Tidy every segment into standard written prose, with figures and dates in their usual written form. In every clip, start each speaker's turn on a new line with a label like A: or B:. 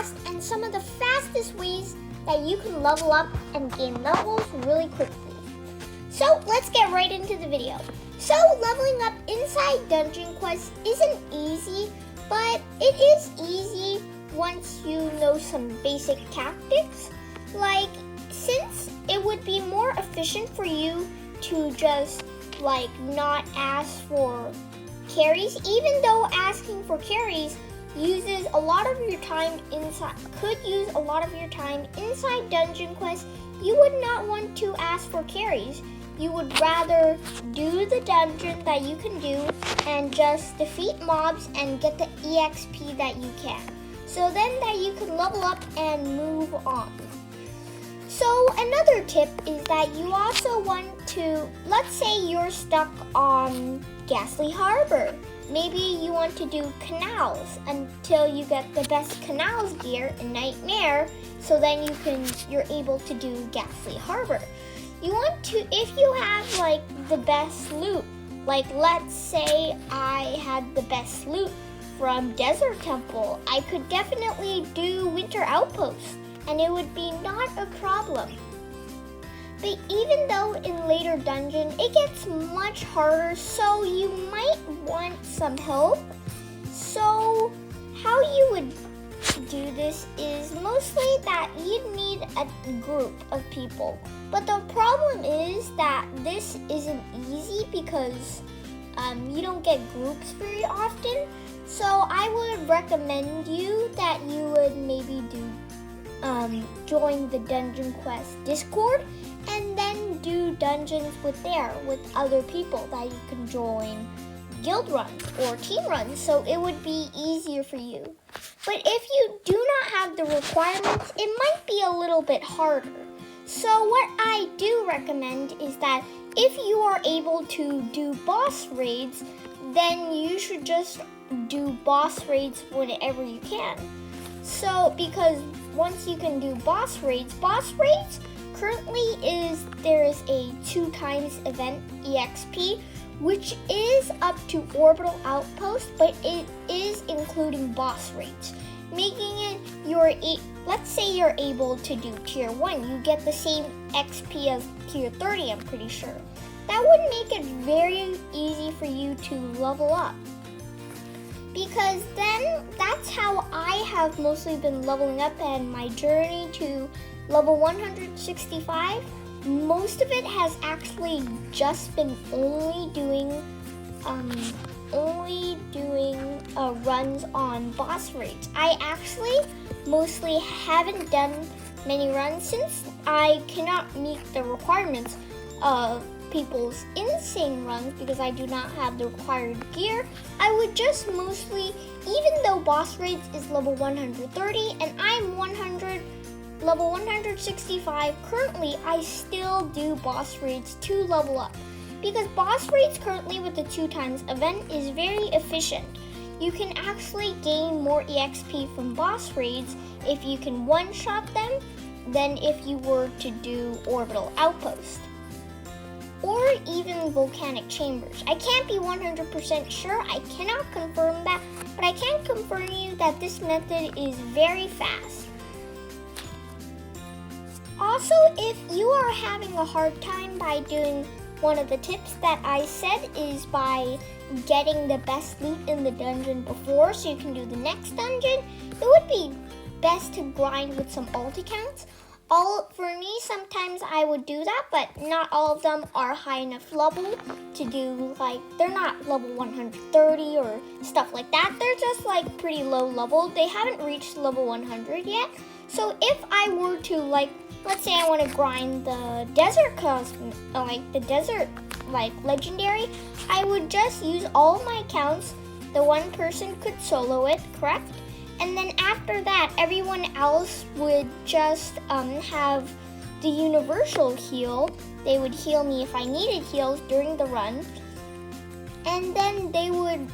A: fast and some of the fastest ways that you can level up and gain levels really quickly. So let's get right into the video. So leveling up inside Dungeon Quest isn't easy, but it is easy once you know some basic tactics. Like, since it would be more efficient for you to just not ask for carries, even though asking for carries uses a lot of your time inside, could use a lot of your time inside Dungeon Quest, you would not want to ask for carries. You would rather do the dungeon that you can do and just defeat mobs and get the EXP that you can. So then that you can level up and move on. So another tip is that you also want to, let's say you're stuck on Ghastly Harbor. Maybe you want to do canals until you get the best canals gear in Nightmare, so then you're able to do Ghastly Harbor. You want to, if you have the best loot, let's say I had the best loot from Desert Temple, I could definitely do Winter Outpost and it would be not a problem. But even though in later dungeon it gets much harder, so you might want some help. So how you would do this is mostly that you'd need a group of people. But the problem is that this isn't easy because you don't get groups very often. So I would recommend you that you would maybe do join the Dungeon Quest Discord and then do dungeons with other people that you can join guild runs or team runs, so it would be easier for you. But if you do not have the requirements, it might be a little bit harder. So what I do recommend is that if you are able to do boss raids, then you should just do boss raids whenever you can. So because once you can do boss raids currently there is a 2x event EXP, which is up to Orbital Outpost, but it is including boss raids, making it let's say you're able to do tier 1, you get the same XP as tier 30, I'm pretty sure. That would make it very easy for you to level up. Because then that's how I have mostly been leveling up, and my journey to level 165, most of it has actually just been only doing runs on boss raids. I actually mostly haven't done many runs since I cannot meet the requirements of people's insane runs because I do not have the required gear. I would just mostly, even though boss raids is level 130 and I'm level 165 currently, I still do boss raids to level up because boss raids currently with the 2x event is very efficient. You can actually gain more EXP from boss raids if you can one-shot them than if you were to do Orbital Outpost or even Volcanic Chambers. I can't be 100% sure, I cannot confirm that, but I can confirm you that this method is very fast. Also, if you are having a hard time by doing one of the tips that I said is by getting the best loot in the dungeon before so you can do the next dungeon, it would be best to grind with some alt accounts. For me, sometimes I would do that, but not all of them are high enough level to do, they're not level 130 or stuff like that. They're just pretty low level. They haven't reached level 100 yet. So if I were to let's say I want to grind the desert legendary, I would just use all of my accounts. The one person could solo it, correct? And then after that, everyone else would just have the universal heal. They would heal me if I needed heals during the run. And then they wouldn't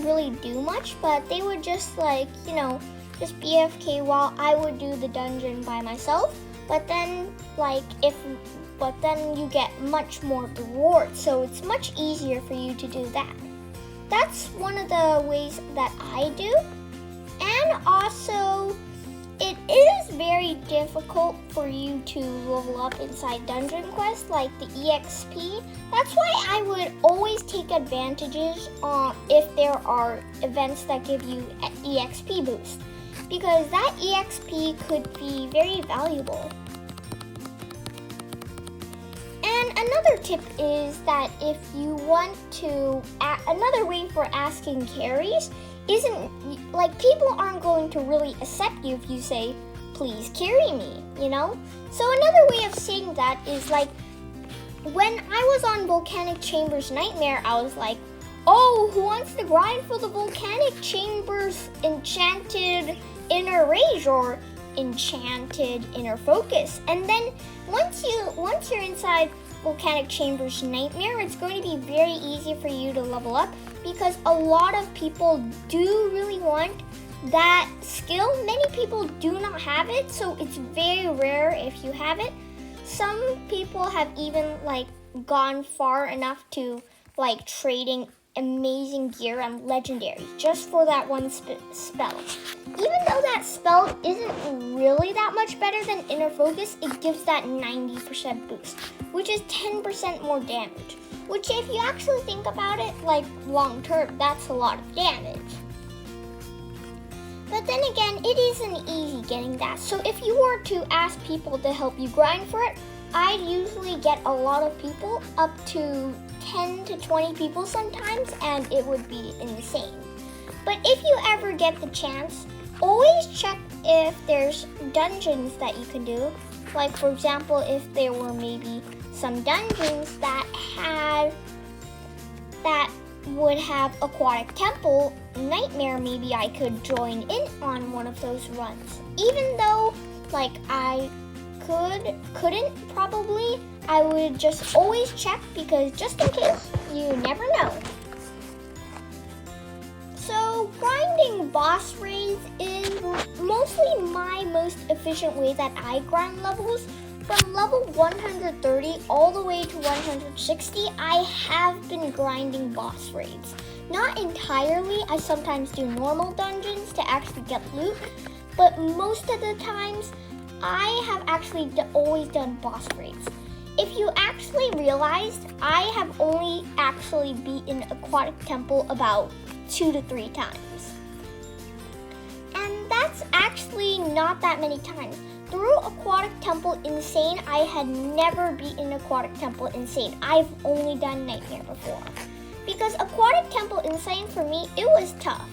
A: really do much, but they would just just BFK while I would do the dungeon by myself. But then you get much more rewards, so it's much easier for you to do that. That's one of the ways that I do. And also, very difficult for you to level up inside Dungeon Quest, like the EXP. That's why I would always take advantages if there are events that give you an EXP boost, because that EXP could be very valuable. And another tip is that if you want to, another way for asking carries isn't, like, people aren't going to really accept you if you say, please carry me, you know? So another way of saying that is, like, when I was on Volcanic Chambers Nightmare, I was like, oh, who wants to grind for the Volcanic Chambers Enchanted Inner Rage or Enchanted Inner Focus? And then once you're inside Volcanic Chambers Nightmare, it's going to be very easy for you to level up, because a lot of people do really want that skill. Many people do not have it, so it's very rare if you have it. Some people have even like gone far enough to like trading amazing gear and legendaries just for that one spell. Even though that spell isn't really that much better than Inner Focus, it gives that 90% boost, which is 10% more damage. Which, if you actually think about it, like long term, that's a lot of damage. But then again, it isn't easy getting that. So if you were to ask people to help you grind for it, I'd usually get a lot of people, up to 10 to 20 people sometimes, and it would be insane. But if you ever get the chance, always check if there's dungeons that you can do. Like, for example, if there were maybe some dungeons that would have Aquatic Temple Nightmare, maybe I could join in on one of those runs. Even though, like, I couldn't probably, I would just always check, because just in case, you never know. So grinding boss raids is mostly my most efficient way that I grind levels. From level 130 all the way to 160, I have been grinding boss raids. Not entirely, I sometimes do normal dungeons to actually get loot, but most of the times, I have actually always done boss raids. If you actually realized, I have only actually beaten Aquatic Temple about 2 to 3 times. And that's actually not that many times. Through Aquatic Temple Insane, I had never beaten Aquatic Temple Insane. I've only done Nightmare before. Because Aquatic Temple Insane, for me, it was tough.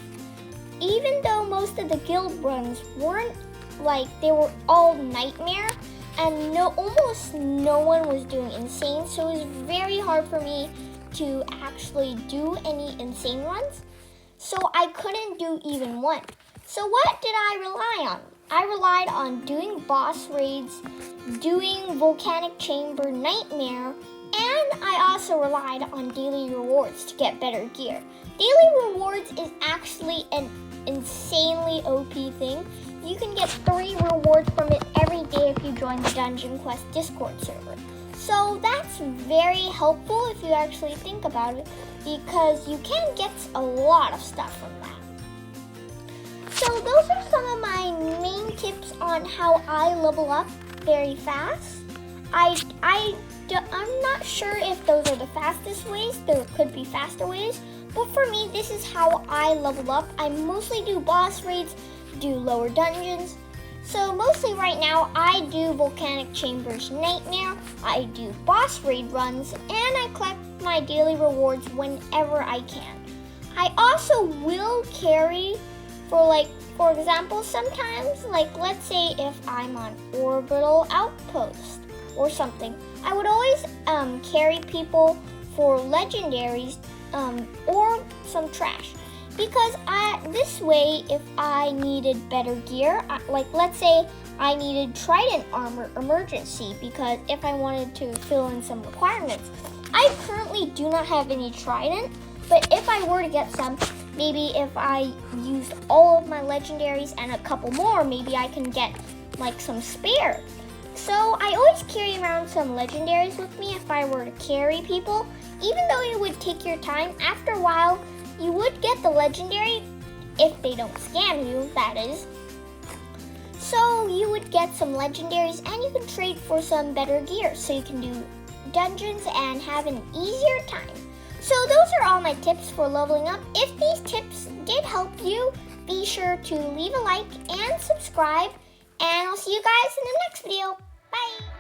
A: Even though most of the guild runs weren't, like, they were all Nightmare, and almost no one was doing Insane, so it was very hard for me to actually do any Insane runs. So I couldn't do even one. So what did I rely on? I relied on doing boss raids, doing Volcanic Chamber Nightmare, and I also relied on daily rewards to get better gear. Daily rewards is actually an insanely OP thing. You can get 3 rewards from it every day if you join the Dungeon Quest Discord server. So that's very helpful if you actually think about it, because you can get a lot of stuff from that. So those are some of my main tips on how I level up very fast. I'm not sure if those are the fastest ways. There could be faster ways. But for me, this is how I level up. I mostly do boss raids, do lower dungeons. So mostly right now, I do Volcanic Chambers Nightmare, I do boss raid runs, and I collect my daily rewards whenever I can. I also will carry for example, sometimes, like, let's say if I'm on Orbital Outpost or something, I would always carry people for legendaries or some trash. Because this way, if I needed better gear, like let's say I needed Trident Armor Emergency, because if I wanted to fill in some requirements, I currently do not have any Trident, but if I were to get some, maybe if I used all of my legendaries and a couple more, maybe I can get like some spare. So I always carry around some legendaries with me if I were to carry people. Even though it would take your time, after a while, you would get the legendary if they don't scam you, that is. So you would get some legendaries and you can trade for some better gear so you can do dungeons and have an easier time. So those are all my tips for leveling up. If these tips did help you, be sure to leave a like and subscribe. And I'll see you guys in the next video. Bye!